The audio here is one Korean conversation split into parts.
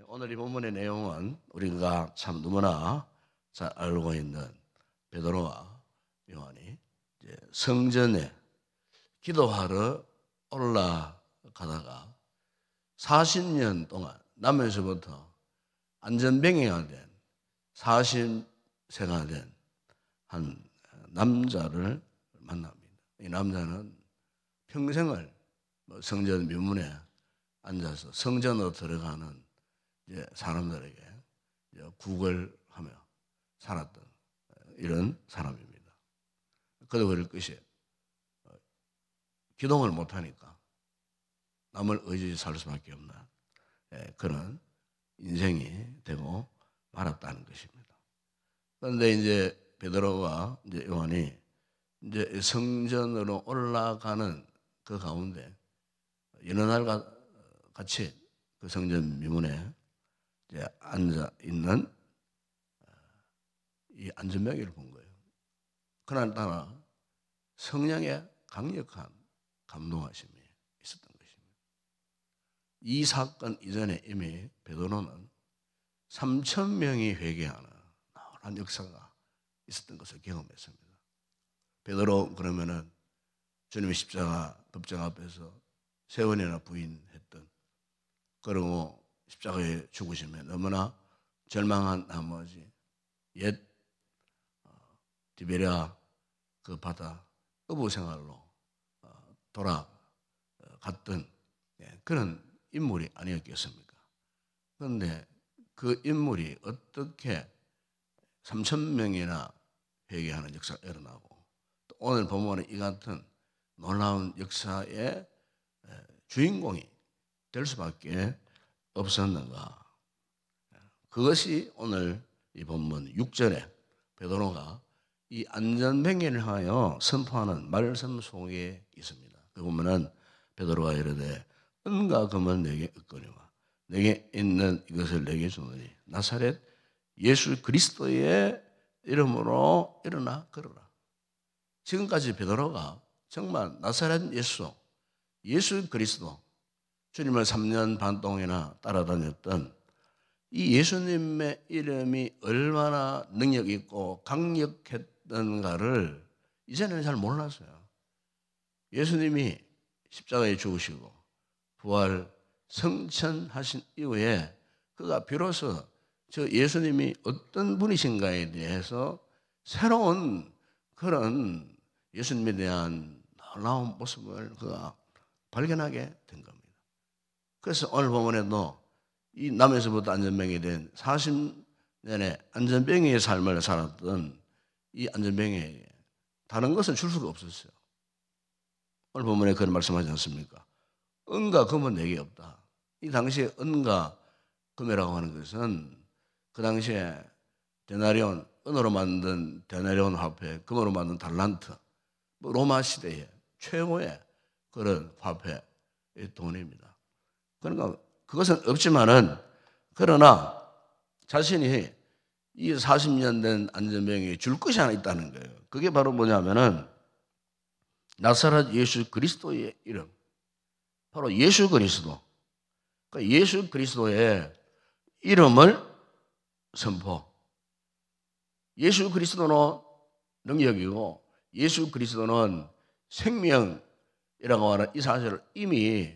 오늘 이 본문의 내용은 우리가 참 너무나 잘 알고 있는 베드로와 요한이 이제 성전에 기도하러 올라가다가 40년 동안 남에서부터 안전병이가 된 40세가 된 한 남자를 만납니다. 이 남자는 평생을 성전 묘문에 앉아서 성전으로 들어가는 이제 사람들에게 구걸하며 살았던 이런 사람입니다. 그도 그럴 것이 기동을 못하니까 남을 의지해 살 수밖에 없는 그런 인생이 되고 말았다는 것입니다. 그런데 이제 베드로와 이제 요한이 이제 성전으로 올라가는 그 가운데 여느 날 같이 그 성전 미문에 이제 앉아 있는 이 안전병이를 본 거예요. 그날따라 성령의 강력한 감동하심이 있었던 것입니다. 이 사건 이전에 이미 베드로는 3,000명이 회개하는 나란 역사가 있었던 것을 경험했습니다. 베드로 그러면은 주님의 십자가 법정 앞에서 세 번이나 부인했던, 그리고 십자가에 죽으시면 너무나 절망한 나머지 옛 디베랴 그 바다 어부 생활로 돌아갔던 그런 인물이 아니었겠습니까? 그런데 그 인물이 어떻게 3,000명이나 회개하는 역사가 일어나고 또 오늘 보면 이 같은 놀라운 역사의 주인공이 될 수밖에 없었는가? 그것이 오늘 이 본문 6절에 베드로가 이 안전병기를 하여 선포하는 말씀 속에 있습니다. 그 보면은 베드로가 이르되 은과 금은 내게 얻거니와 내게 있는 이것을 내게 주노니 나사렛 예수 그리스도의 이름으로 일어나 걸어라. 지금까지 베드로가 정말 나사렛 예수 그리스도, 주님을 3년 반 동안이나 따라다녔던 이 예수님의 이름이 얼마나 능력 있고 강력했던가를 이제는 잘 몰랐어요. 예수님이 십자가에 죽으시고 부활 성천하신 이후에 그가 비로소 저 예수님이 어떤 분이신가에 대해서 새로운 그런 예수님에 대한 놀라운 모습을 그가 발견하게 된 겁니다. 그래서 오늘 본문에도 이 남에서부터 안전병이 된 40년의 안전병의 삶을 살았던 이 안전병에게 다른 것은 줄 수가 없었어요. 오늘 본문에 그런 말씀하지 않습니까? 은과 금은 내게 없다. 이 당시에 은과 금이라고 하는 것은 그 당시에 데나리온, 은으로 만든 데나리온 화폐, 금으로 만든 달란트, 로마 시대의 최고의 그런 화폐의 돈입니다. 그러니까 그것은 없지만은 그러나 자신이 이 40년 된 안전병이 줄 것이 하나 있다는 거예요. 그게 바로 뭐냐면은 나사렛 예수 그리스도의 이름, 바로 예수 그리스도. 그러니까 예수 그리스도의 이름을 선포. 예수 그리스도는 능력이고 예수 그리스도는 생명이라고 하는 이 사실을 이미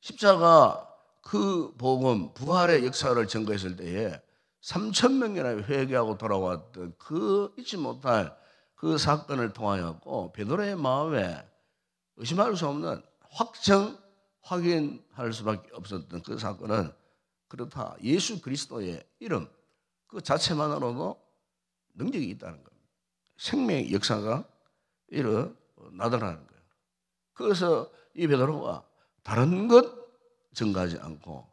십자가 그 복음, 부활의 역사를 증거했을 때에 3,000명이나 회개하고 돌아왔던 그 잊지 못할 그 사건을 통하였고 베드로의 마음에 의심할 수 없는 확인할 수밖에 없었던 그 사건은 그렇다. 예수 그리스도의 이름 그 자체만으로도 능력이 있다는 겁니다. 생명의 역사가 일어나더라는 거예요. 그래서 이 베드로가 다른 것 증가하지 않고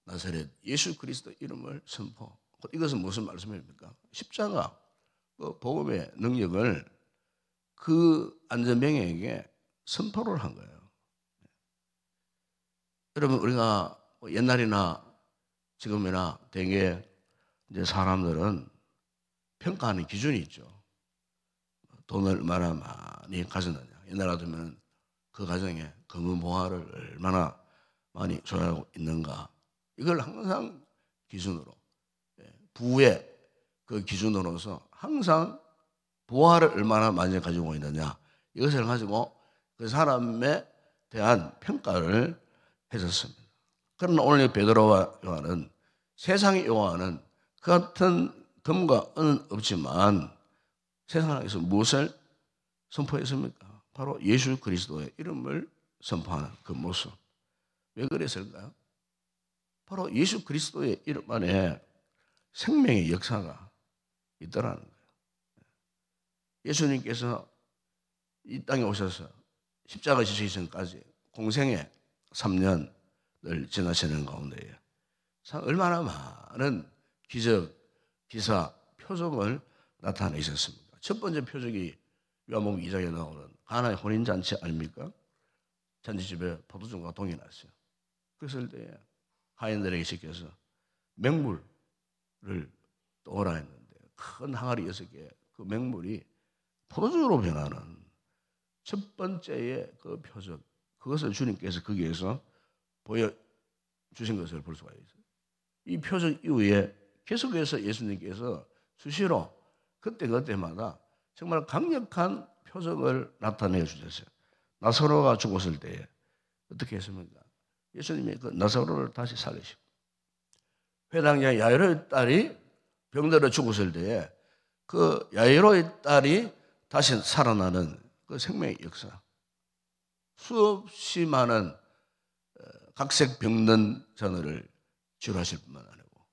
나사렛 예수 그리스도 이름을 선포. 이것은 무슨 말씀입니까? 십자가 그 복음의 능력을 그 안전병에게 선포를 한 거예요. 여러분 우리가 옛날이나 지금이나 대개 이제 사람들은 평가하는 기준이 있죠. 돈을 얼마나 많이 가졌느냐. 옛날 같으면 그 가정에 검은 보화를 얼마나 많이 소유하고 있는가? 이걸 항상 기준으로, 부의 그 기준으로서 항상 부활을 얼마나 많이 가지고 있느냐, 이것을 가지고 그 사람에 대한 평가를 해줬습니다. 그러나 오늘 베드로와 요한은, 세상의 요한은 그 같은 금과 은은 없지만 세상에서 무엇을 선포했습니까? 바로 예수 그리스도의 이름을 선포하는 그 모습. 왜 그랬을까요? 바로 예수 그리스도의 이름 안에 생명의 역사가 있더라는 거예요. 예수님께서 이 땅에 오셔서 십자가 지시기 전까지 공생의 3년을 지나시는 가운데에 얼마나 많은 기적, 기사, 표적을 나타내셨습니다. 첫 번째 표적이 요한복음 2장에 나오는 가나의 혼인잔치 아닙니까? 잔치집에 포도주가 동이 났어요. 그랬을 때 하인들에게 시켜서 맹물을 떠오라 했는데 큰 항아리 6개, 그 맹물이 포도주로 변하는 첫 번째의 그 표적, 그것을 주님께서 거기에서 보여주신 것을 볼 수가 있어요. 이 표적 이후에 계속해서 예수님께서 수시로 그때마다 정말 강력한 표적을 나타내 주셨어요. 나사로가 죽었을 때에 어떻게 했습니까? 예수님이 그 나사로를 다시 살리시고, 회당장 야이로의 딸이 병들어 죽었을 때에 그 야이로의 딸이 다시 살아나는 그 생명의 역사, 수없이 많은 각색 병든 자녀를 치료하실 뿐만 아니고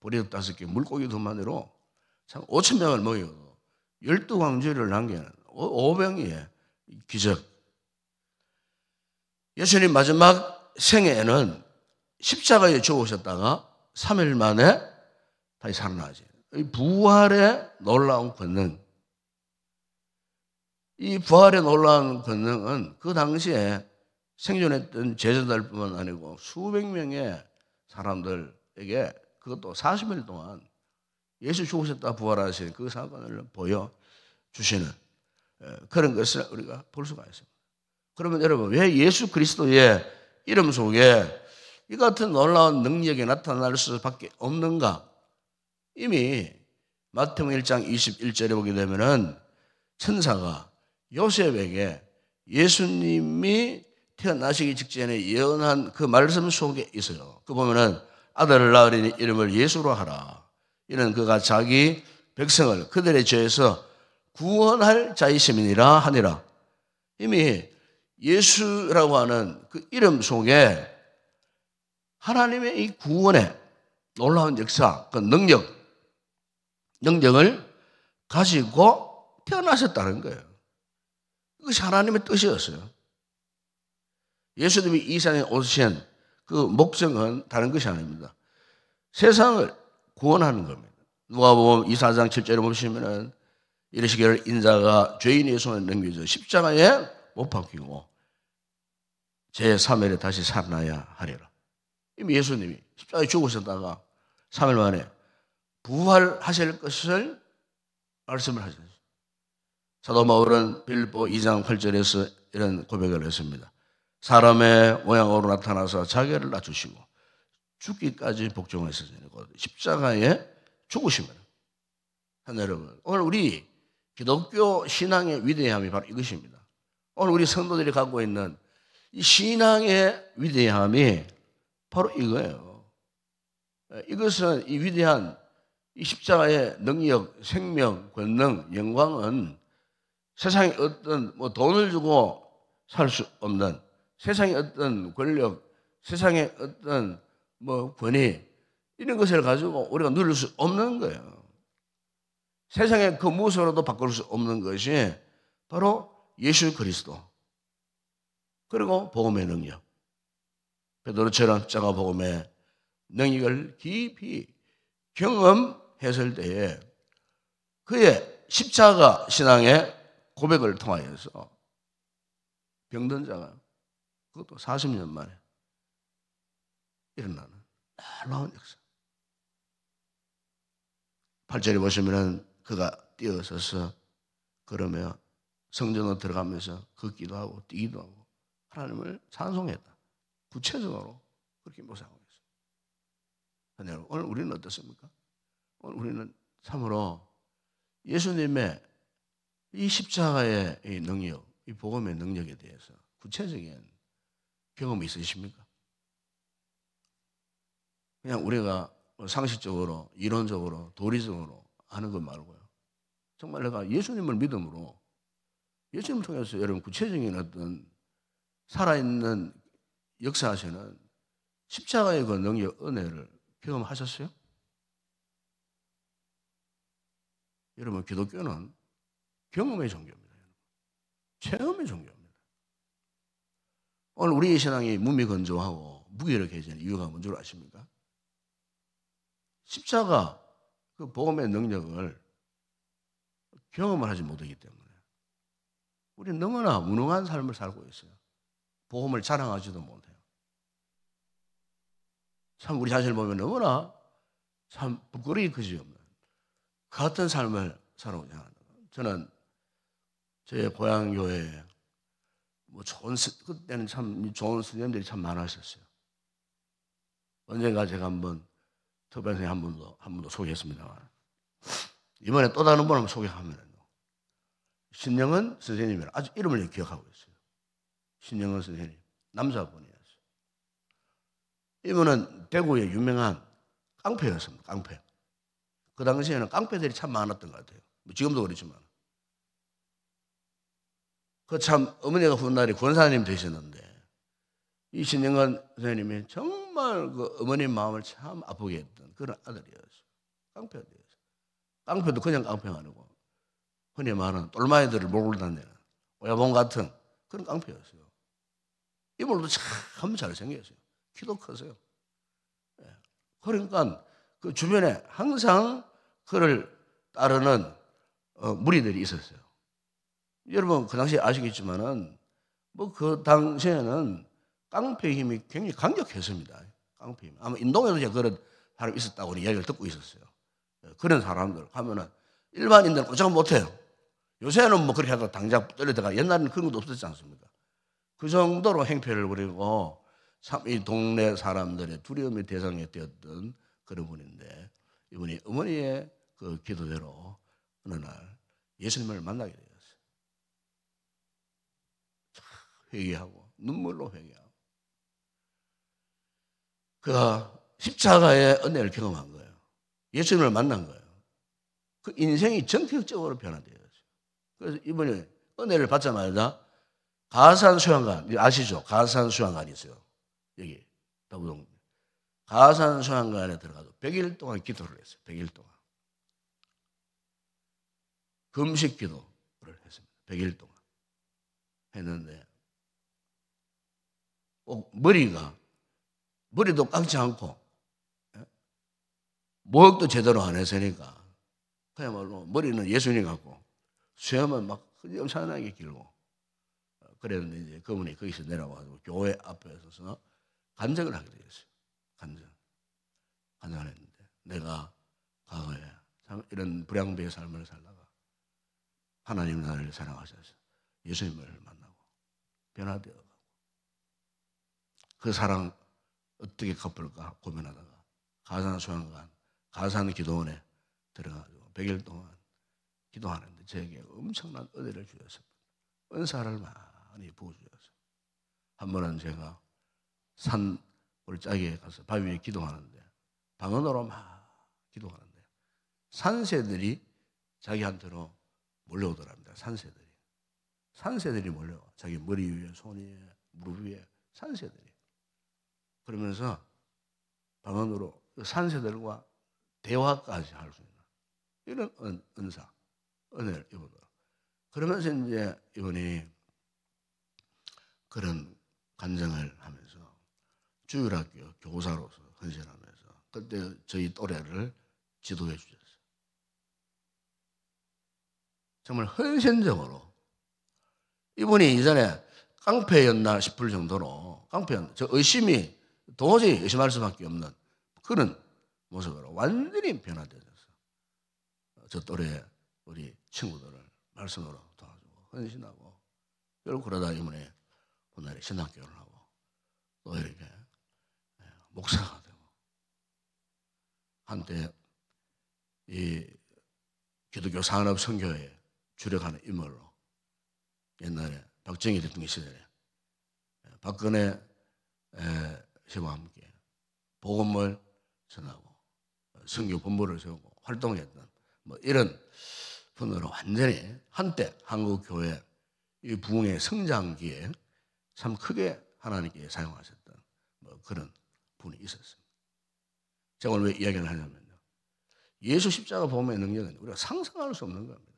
보리떡 5개, 물고기 2마리로 참 5,000명을 먹이고 12광주리를 남기는 5병의 기적. 예수님 마지막 생애에는 십자가에 죽으셨다가 3일 만에 다시 살아나지. 이 부활의 놀라운 권능, 이 부활의 놀라운 권능은 그 당시에 생존했던 제자들뿐만 아니고 수백 명의 사람들에게, 그것도 40일 동안 예수 죽으셨다 부활하신 그 사건을 보여주시는 그런 것을 우리가 볼 수가 있습니다. 그러면 여러분, 왜 예수 그리스도의 이름 속에 이 같은 놀라운 능력이 나타날 수밖에 없는가? 이미 마태복음 1장 21절에 보게 되면은 천사가 요셉에게 예수님이 태어나시기 직전에 예언한 그 말씀 속에 있어요. 그 보면은 아들을 낳으리니 이름을 예수로 하라. 이는 그가 자기 백성을 그들의 죄에서 구원할 자이심이니라 하니라. 이미 예수라고 하는 그 이름 속에 하나님의 이 구원의 놀라운 역사, 그 능력을 가지고 태어나셨다는 거예요. 그것이 하나님의 뜻이었어요. 예수님이 이 세상에 오신 그 목적은 다른 것이 아닙니다. 세상을 구원하는 겁니다. 누가복음 24장 7절에 보시면은 이르시기를 인자가 죄인의 손에 넘겨져 십자가에 못 박히고 제3일에 다시 살아나야 하리라. 이미 예수님이 십자가에 죽으셨다가 3일 만에 부활하실 것을 말씀을 하셨어요. 사도 바울은 빌립보 2장 8절에서 이런 고백을 했습니다. 사람의 모양으로 나타나서 자기를 낮추시고 죽기까지 복종하셨으니 십자가에 죽으시면. 여러분, 오늘 우리 기독교 신앙의 위대함이 바로 이것입니다. 오늘 우리 성도들이 갖고 있는 이 신앙의 위대함이 바로 이거예요. 이것은 이 위대한 이 십자가의 능력, 생명, 권능, 영광은 세상에 어떤 돈을 주고 살 수 없는, 세상에 어떤 권력, 세상에 어떤 권위, 이런 것을 가지고 우리가 누릴 수 없는 거예요. 세상의 그 무엇으로도 바꿀 수 없는 것이 바로 예수 그리스도, 그리고 복음의 능력. 베드로처럼 십자가 복음의 능력을 깊이 경험했을 때에 그의 십자가 신앙의 고백을 통하여서 병든 자가 그것도 40년 만에 일어나는 놀라운 역사. 8절에 보시면은 그가 뛰어서서 걸으며 성전으로 들어가면서 걷기도 하고 뛰기도 하고 하나님을 찬송했다. 구체적으로 그렇게 묵상하고 있어요. 오늘 우리는 어떻습니까? 오늘 우리는 참으로 예수님의 이 십자가의 이 능력, 이 복음의 능력에 대해서 구체적인 경험이 있으십니까? 그냥 우리가 상식적으로, 이론적으로, 도리적으로 아는 것 말고요. 정말 내가 예수님을 믿음으로, 예수님을 통해서 여러분 구체적인 어떤 살아있는 역사하시는 십자가의 그 능력, 은혜를 경험하셨어요? 여러분, 기독교는 경험의 종교입니다. 체험의 종교입니다. 오늘 우리의 신앙이 무미건조하고 무기력해지는 이유가 뭔지 아십니까? 십자가, 그 복음의 능력을 경험을 하지 못하기 때문에 우리는 너무나 무능한 삶을 살고 있어요. 복음을 자랑하지도 못해요. 참 우리 자신을 보면 너무나 참 부끄러움이 그지없는 그 같은 삶을 살아오지 않아요. 저는 제 고향 교회에 그때는 참 좋은 스님들이 참 많았었어요. 언젠가 제가 한번 특별 선생님 한 분도 소개했습니다만 이번에 또 다른 분 한번 소개하면 신영은 선생님이라 아주 이름을 기억하고 있어요. 신영은 선생님, 남자분이었어요. 이분은 대구의 유명한 깡패였습니다. 깡패. 그 당시에는 깡패들이 참 많았던 것 같아요. 지금도 그렇지만. 그 참 어머니가 훗날에 권사님 되셨는데 이 신영은 선생님이 정말 그 어머님 마음을 참 아프게 했던 그런 아들이었어요. 깡패였어요. 깡패도 그냥 깡패가 아니고 흔히 말하는 똘마이들을 몰고 다니는 오야봉 같은 그런 깡패였어요. 이분도 참 잘생겼어요. 키도 크세요. 그러니까 그 주변에 항상 그를 따르는 무리들이 있었어요. 여러분 그 당시에 아시겠지만은 뭐 그 당시에는 깡패 힘이 굉장히 강력했습니다. 깡패 힘. 아마 인도에도 그런 사람이 있었다고 이야기를 듣고 있었어요. 그런 사람들 하면은 일반인들은 꼼짝 못해요. 요새는 뭐 그렇게 하다 당장 떨려다가 옛날에는 그런 것도 없었지 않습니까? 그 정도로 행패를 부리고 참 이 동네 사람들의 두려움의 대상이 되었던 그런 분인데 이분이 어머니의 그 기도대로 어느 날 예수님을 만나게 되었어요. 회개하고 눈물로 회개하고 그가 십자가의 은혜를 경험한 거예요. 예수님을 만난 거예요. 그 인생이 전격적으로 변화되었어요. 그래서 이번에 은혜를 받자마자 가산 수양관 아시죠? 가산 수양관이 있어요. 여기 다부동 가산 수양관에 들어가서 100일 동안 기도를 했어요. 100일 동안 금식 기도를 했습니다. 100일 동안 했는데 꼭 머리도 깎지 않고 목욕도 제대로 안 했으니까 그야말로 머리는 예수님 같고 수염은 막 엄청나게 길고 그랬는데 이제 그분이 거기서 내려와서 교회 앞에 서서 간증을 하게 되었어요. 간증을 했는데 내가 과거에 참 이런 불량배의 삶을 살다가 하나님 나를 사랑하셔서 예수님을 만나고 변화되어가고 그 사랑 어떻게 갚을까 고민하다가 가산 수양관 가산 기도원에 들어가지고 100일 동안 기도하는데 저에게 엄청난 은혜를 주셨습니다. 은사를 많이 부어주셨어요. 한 번은 제가 산 골짜기에 가서 바위 위에 기도하는데 방언으로 막 기도하는데 산새들이 자기한테로 몰려오더랍니다. 산새들이 몰려와 자기 머리 위에 손 위에 무릎 위에 산새들이 그러면서 방언으로 산새들과 대화까지 할 수 있는 이런 은사 은혜를 입어더라. 그러면서 이제 이분이 그런 간증을 하면서 주일학교 교사로서 헌신하면서 그때 저희 또래를 지도해 주셨어요. 정말 헌신적으로 이분이 이전에 깡패였나 싶을 정도로 깡패였나 저 의심이 도저히 의심할 수밖에 없는 그런 모습으로 완전히 변화되어서 저 또래 우리 친구들을 말씀으로 도와주고 헌신하고 결국 그러다 이번에 오늘 신학교를 하고 또 이렇게 목사가 되고 한때 이 기독교 산업선교에 주력하는 인물로 옛날에 박정희 대통령 시절에 박근혜 씨와 함께 복음을 전하고 선교 본부를 세우고 활동했던 뭐 이런 분으로 완전히 한때 한국 교회 이 부흥의 성장기에 참 크게 하나님께 사용하셨던 뭐 그런 분이 있었습니다. 제가 오늘 왜 이야기를 하냐면요, 예수 십자가 복음의 능력은 우리가 상상할 수 없는 겁니다.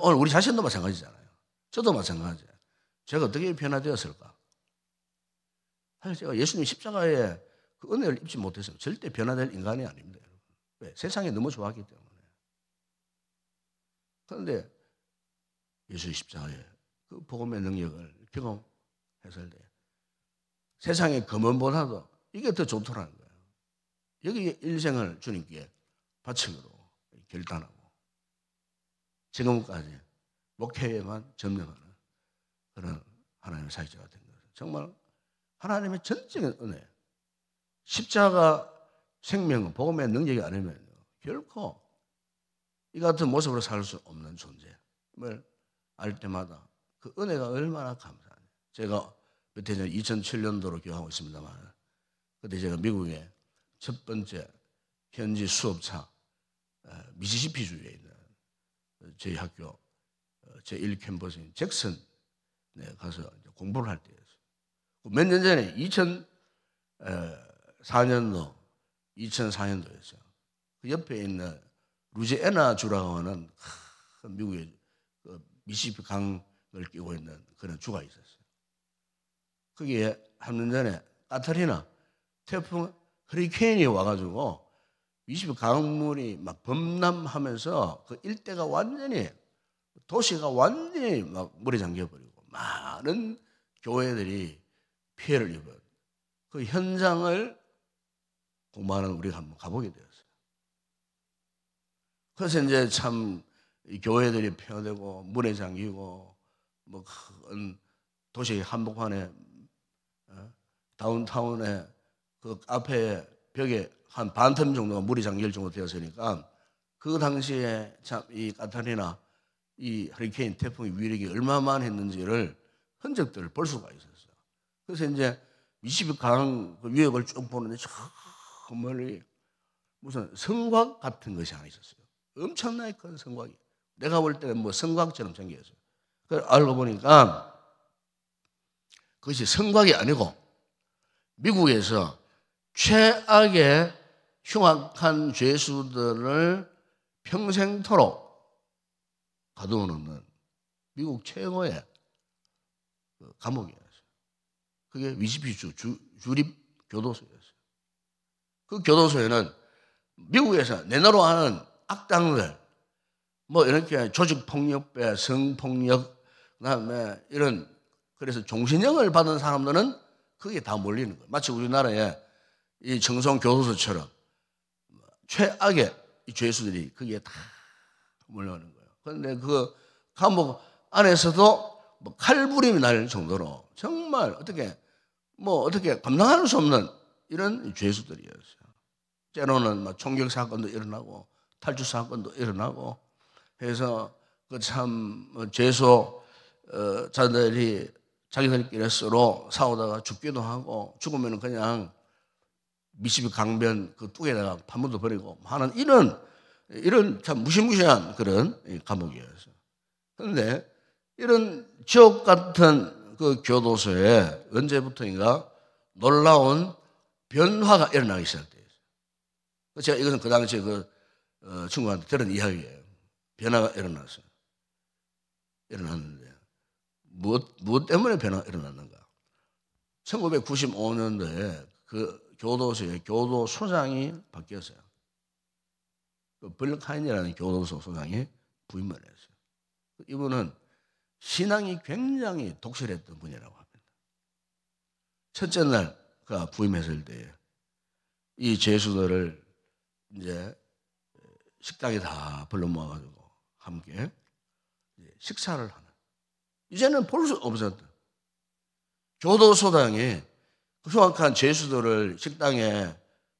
오늘 우리 자신도 마찬가지잖아요. 저도 마찬가지예요. 제가 어떻게 변화되었을까? 사실 제가 예수님 십자가에 그 은혜를 입지 못했으면 절대 변화될 인간이 아닙니다. 왜? 세상에 너무 좋았기 때문에. 그런데 예수 십자가에 그 복음의 능력을 경험했을 때 세상의 금은보다도 이게 더 좋더라는 거예요. 여기 일생을 주님께 바치기로 결단하고 지금까지 목회에만 전념하는 그런 하나님의 사역자가 된 거예요. 정말 하나님의 전적인 은혜, 십자가 생명, 복음의 능력이 아니면 결코 이 같은 모습으로 살 수 없는 존재임을 알 때마다 그 은혜가 얼마나 감사하냐. 제가 몇 해 전 2007년도로 기억하고 있습니다만 그때 제가 미국의 첫 번째 현지 수업차 미시시피주에 있는 저희 학교 제1캠퍼스인 잭슨에 가서 공부를 할 때였어요. 몇 년 전에 2004년도, 2004년도였어요. 그 옆에 있는 루지애나 주라고 하는 미국의 미시시피 강을 끼고 있는 그런 주가 있었어요. 거기에 한 년 전에 카트리나 태풍 허리케인이 와가지고 미시시피 강물이 막 범람하면서 그 일대가 완전히 도시가 완전히 막 물에 잠겨버리고 많은 교회들이 피해를 입은 그 현장을 공부하는 우리가 한번 가보게 되었어요. 그래서 이제 참 교회들이 폐허되고 물에 잠기고 뭐 큰 도시 한복판에 다운타운에 그 앞에 벽에 한 반텀 정도가 물이 잠길 정도 되었으니까 그 당시에 참 이 카타리나 이 허리케인 태풍의 위력이 얼마만 했는지를 흔적들을 볼 수가 있었어요. 그래서 이제 미시시피 강 그 위역을 쭉 보는데 저 멀리 무슨 성곽 같은 것이 하나 있었어요. 엄청나게 큰 성곽이. 내가 볼 때는 뭐 성곽처럼 생겼어요. 그걸 알고 보니까 그것이 성곽이 아니고 미국에서 최악의 흉악한 죄수들을 평생토록 가두어놓는 미국 최고의 감옥이었어요. 그게 미시시피 주립 교도소였어요. 그 교도소에는 미국에서 내노로 하는 악당들, 뭐 이렇게 조직폭력배, 성폭력, 그다음에 이런 그래서 종신형을 받은 사람들은 그게 다 몰리는 거예요. 마치 우리나라의 이 청송교도소처럼 최악의 이 죄수들이 거기에 다 몰려오는 거예요. 그런데 그 감옥 안에서도 뭐 칼부림이 날 정도로 정말 어떻게 감당할 수 없는 이런 죄수들이었어요. 때로는 막 총격 사건도 일어나고 탈주 사건도 일어나고 해서 그 참 죄수 자들이 자기들끼리 서로 싸우다가 죽기도 하고 죽으면 그냥 미시시피 강변 그 뚝에다가 파묻어 버리고 하는 이런 참 무시무시한 그런 감옥이었어요. 그런데 이런 지옥 같은 그 교도소에 언제부터인가 놀라운 변화가 일어나기 시작돼요. 제가 이것은 그 당시에 친구한테 들은 이야기예요. 변화가 일어났는데 무엇 때문에 변화가 일어났는가? 1995년도에 그 교도소의 교도소장이 바뀌었어요. 벌카인이라는 교도소 소장이 부임을 했어요. 이분은 신앙이 굉장히 독실했던 분이라고 합니다. 첫째 날 그가 부임했을 때에 이 죄수들을 이제 식당에 다 불러 모아가지고 함께 식사를 하는. 이제는 볼 수 없었던 교도소장이 흉악한 죄수들을 식당에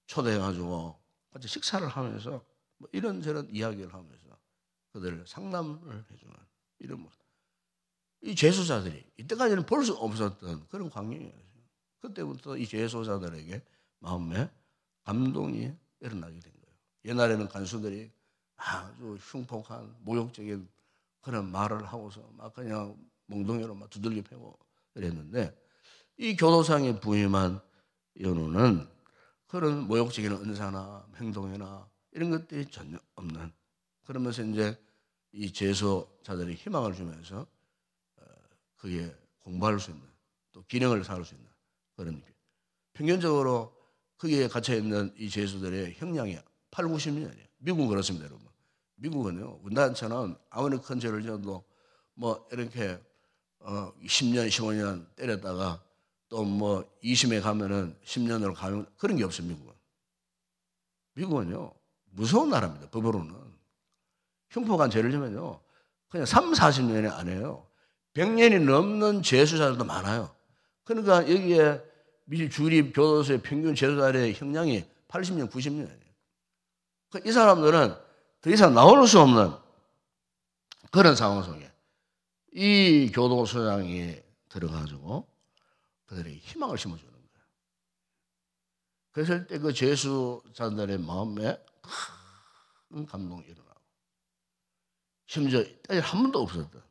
초대해가지고 같이 식사를 하면서 뭐 이런저런 이야기를 하면서 그들을 상담을 해주는 이런 이 죄수자들이 이때까지는 볼 수 없었던 그런 광경이었어요. 그때부터 이 죄수자들에게 마음에 감동이 일어나게 된 거예요. 옛날에는 간수들이 아주 흉폭한 모욕적인 그런 말을 하고서 막 그냥 몽둥이로 막 두들겨 패고 그랬는데 이 교도상에 부임한 연우는 그런 모욕적인 은사나 행동이나 이런 것들이 전혀 없는, 그러면서 이제 이 죄수자들이 희망을 주면서 그게 공부할 수 있는 또 기능을 쌓을 수 있는 그런, 평균적으로 거기에 갇혀 있는 이 죄수들의 형량이 8, 90년이에요. 미국은 그렇습니다, 여러분. 미국은요, 우리나라처럼 아무리 큰 죄를 지어도 뭐 이렇게 10년, 15년 때렸다가 또 뭐 2심에 가면은 10년으로 가면 그런 게 없어요, 미국은. 미국은요, 무서운 나라입니다, 법으로는. 흉폭한 죄를 지면요, 그냥 3, 40년이 아니에요. 100년이 넘는 죄수자들도 많아요. 그러니까 여기에 미국 주립 교도소의 평균 죄수자들의 형량이 80년, 90년이에요. 이 사람들은 더 이상 나올 수 없는 그런 상황 속에 이 교도소장이 들어가지고 그들에게 희망을 심어주는 거예요. 그랬을 때 그 죄수자들의 마음에 큰 감동이 일어나고, 심지어 한 번도 없었던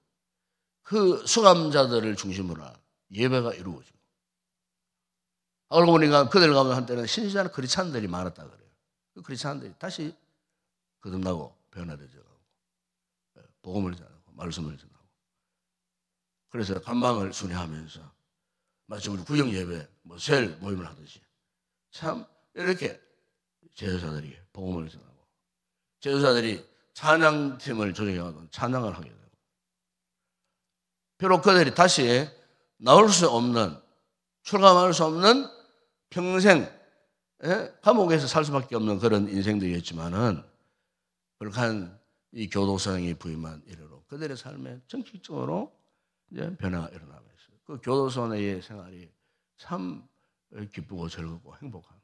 그 수감자들을 중심으로 한 예배가 이루어지고, 알고 보니까 그들 가운데 한때는 신실한 크리스찬들이 많았다 그래요. 그 크리스찬들이 다시 거듭나고 변화되죠. 복음을 전하고 말씀을 전하고, 그래서 간방을 순회하면서 마치 우리 구역 예배, 뭐 셀 모임을 하듯이 참 이렇게 제자들이 복음을 전하고, 제자들이 찬양팀을 조직해서 찬양을 하게 되고, 비록 그들이 다시 나올 수 없는, 출감할 수 없는 평생 감옥에서 살 수밖에 없는 그런 인생들이었지만은, 그렇게 이 교도소장이 부임한 이래로 그들의 삶에 정식적으로 이제 변화가 일어나면서 그 교도소 내의 생활이 참 기쁘고 즐겁고 행복한,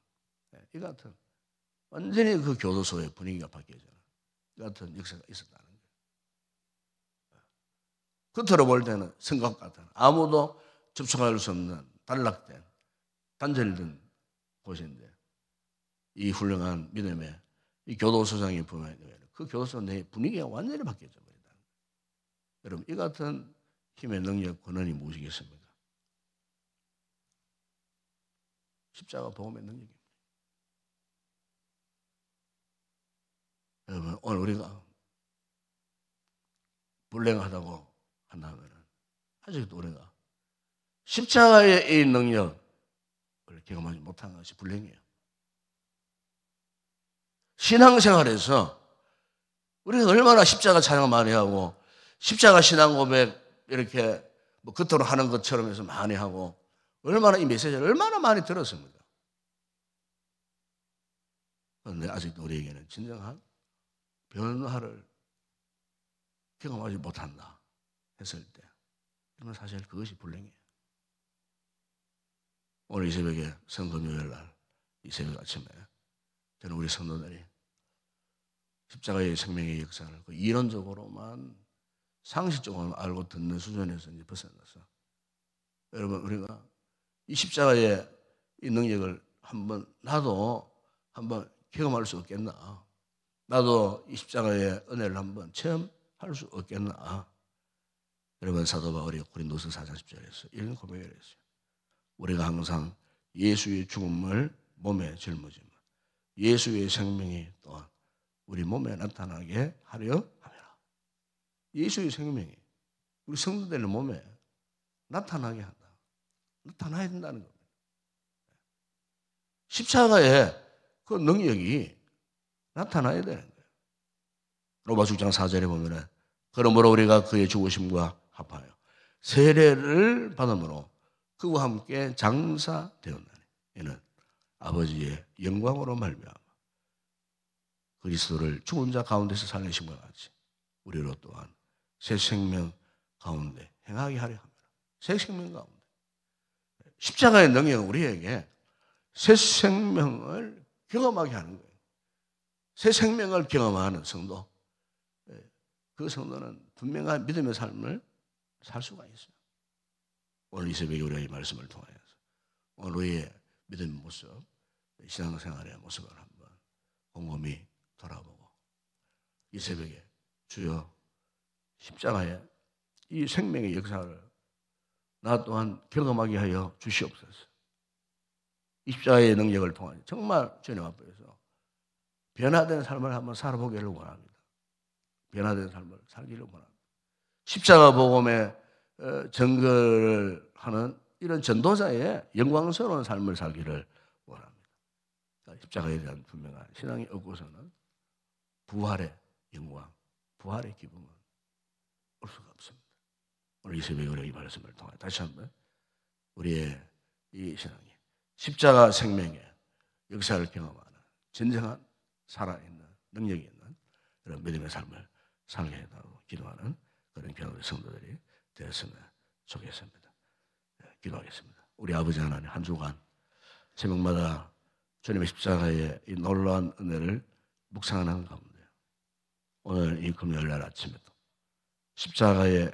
이 같은 완전히 그 교도소의 분위기가 바뀌어지는 이 같은 역사가 있었다는 거예요. 겉으로 볼 때는 성곽 같은 아무도 접촉할 수 없는 단락된 단절된 곳인데, 이 훌륭한 믿음의 이 교도소장이 부임한 그 교도소 내 분위기가 완전히 바뀌어져 버린다. 여러분, 이 같은 힘의 능력, 권한이 무엇이겠습니까? 십자가 복음의 능력입니다. 여러분, 오늘 우리가 불행하다고 한다면 아직도 우리가 십자가의 이 능력을 경험하지 못한 것이 불행해요. 신앙생활에서 우리가 얼마나 십자가 찬양 많이 하고 십자가 신앙 고백 이렇게 뭐 겉으로 하는 것처럼 해서 많이 하고, 얼마나 이 메시지를 얼마나 많이 들었습니까? 그런데 아직도 우리에게는 진정한 변화를 경험하지 못한다 했을 때, 그러면 사실 그것이 불행이에요. 오늘 이 새벽에 성금요일 날 이 새벽 아침에 저는 우리 성도들이 십자가의 생명의 역사를 그 이론적으로만 상식적으로만 알고 듣는 수준에서 이제 벗어나서, 여러분, 우리가 이 십자가의 이 능력을 나도 한번 경험할 수 없겠나? 나도 이 십자가의 은혜를 한번 체험할 수 없겠나? 여러분, 사도 바울이 고린도서 4장 10절에서 이런 고백을 했어요. 우리가 항상 예수의 죽음을 몸에 짊어지면 예수의 생명이 또한 우리 몸에 나타나게 하려 함이라. 예수의 생명이 우리 성도들의 몸에 나타나게 한다. 나타나야 된다는 겁니다. 십자가의 그 능력이 나타나야 되는 거예요. 로마서 6장 4절에 보면은 그러므로 우리가 그의 죽으심과 합하여 세례를 받음으로 그와 함께 장사되었나니 이는 아버지의 영광으로 말미암아 그리스도를 죽은 자 가운데서 살리신 것 같이 우리로 또한 새 생명 가운데 행하게 하려 합니다. 새 생명 가운데. 십자가의 능력은 우리에게 새 생명을 경험하게 하는 거예요. 새 생명을 경험하는 성도, 그 성도는 분명한 믿음의 삶을 살 수가 있어요. 오늘 이 새벽에 우리가 이 말씀을 통하여서 오늘 우리의 믿음의 모습, 신앙생활의 모습을 한번 곰곰이 돌아보고 이 새벽에 주여 십자가의 이 생명의 역사를 나 또한 경험하게 하여 주시옵소서. 이 십자가의 능력을 통해 정말 주님 앞에서 변화된 삶을 한번 살아보기를 원합니다. 변화된 삶을 살기를 원합니다. 십자가 복음의 전거를 하는 이런 전도자의 영광스러운 삶을 살기를 원합니다. 십자가에 대한 분명한 신앙이 없고서는 부활의 영광, 부활의 기쁨은 올 수가 없습니다. 오늘 이 새벽에 우리가 이 말씀을 통해 다시 한번 우리의 이 신앙이 십자가 생명의 역사를 경험하는 진정한 살아있는 능력이 있는 그런 믿음의 삶을 살게 해달라고 기도하는 그런 교회 성도들이 되었으면 좋겠습니다. 기도하겠습니다. 우리 아버지 하나님, 한 주간 새벽마다 주님의 십자가의 이 놀라운 은혜를 묵상하는 가운데 오늘 이 금요일날 아침에도 십자가의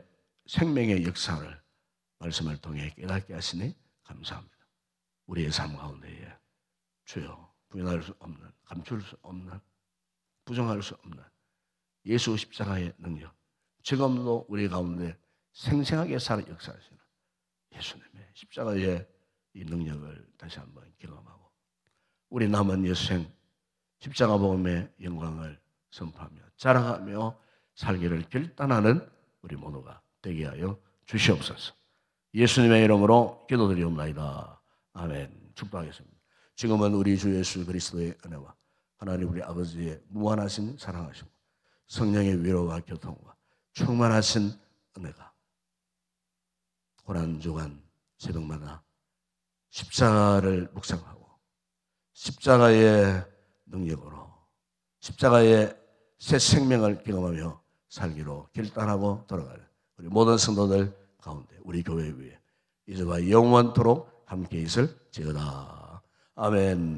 생명의 역사를 말씀을 통해 깨닫게 하시니 감사합니다. 우리의 삶 가운데에 주여 부인할 수 없는, 감출 수 없는, 부정할 수 없는 예수 십자가의 능력, 지금도 우리 가운데 생생하게 살아 역사하시는 예수님의 십자가의 이 능력을 다시 한번 경험하고 우리 남은 여생 십자가 복음의 영광을 선포하며 자랑하며 살기를 결단하는 우리 모두가 되게 하여 주시옵소서. 예수님의 이름으로 기도드리옵나이다. 아멘. 축복하겠습니다. 지금은 우리 주 예수 그리스도의 은혜와 하나님 우리 아버지의 무한하신 사랑하시고 성령의 위로와 교통과 충만하신 은혜가 고난주간 새벽마다 십자가를 묵상하고 십자가의 능력으로 십자가의 새 생명을 경험하며 살기로 결단하고 돌아가는 우리 모든 성도들 가운데 우리 교회 위에 이제와 영원토록 함께 있을지어다. 아멘.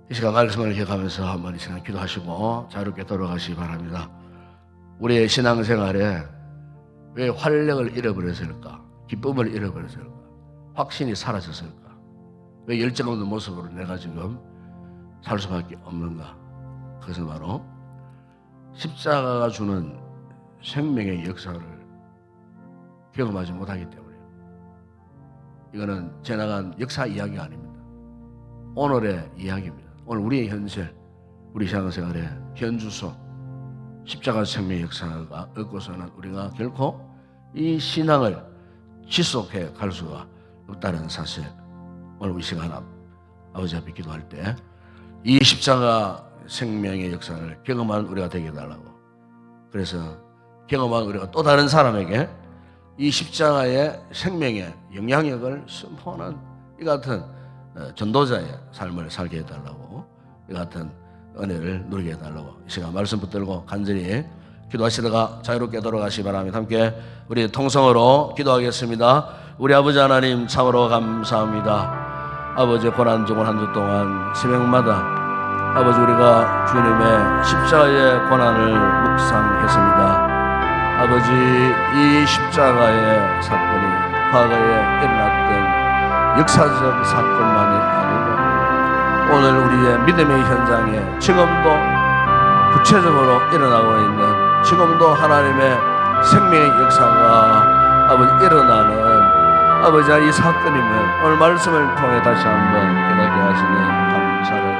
이 시간 말씀을 기억하면서 한번 이 시간 기도하시고 자유롭게 돌아가시기 바랍니다. 우리의 신앙생활에 왜 활력을 잃어버렸을까? 기쁨을 잃어버렸을까? 확신이 사라졌을까? 왜 열정 없는 모습으로 내가 지금 살 수밖에 없는가? 그것은 바로 십자가가 주는 생명의 역사를 경험하지 못하기 때문이에요. 이거는 지나간 역사 이야기가 아닙니다. 오늘의 이야기입니다. 오늘 우리의 현실, 우리 신앙생활의 현주소, 십자가 생명의 역사가 없고서는 우리가 결코 이 신앙을 지속해 갈 수가 없다는 사실. 오늘 이 시간 아버지 앞에 기도할 때 이 십자가 생명의 역사를 경험하는 우리가 되게 해달라고. 그래서 경험한 우리가 또 다른 사람에게 이 십자가의 생명의 영향력을 선포하는 이 같은 전도자의 삶을 살게 해달라고, 이 같은 은혜를 누리게 해달라고 이 시간 말씀 붙들고 간절히 기도하시다가 자유롭게 돌아가시기 바랍니다. 함께 우리 통성으로 기도하겠습니다. 우리 아버지 하나님 참으로 감사합니다. 아버지 고난 중을 한 주 동안 새벽마다 아버지 우리가 주님의 십자가의 고난을 묵상했습니다. 아버지 이 십자가의 사건이 과거에 일어났던 역사적 사건만이 아니고 오늘 우리의 믿음의 현장에 지금도 구체적으로 일어나고 있는, 지금도 하나님의 생명의 역사가 아버지 일어나는 아버지 이 사건임을 오늘 말씀을 통해 다시 한번 깨닫게 하시니 감사를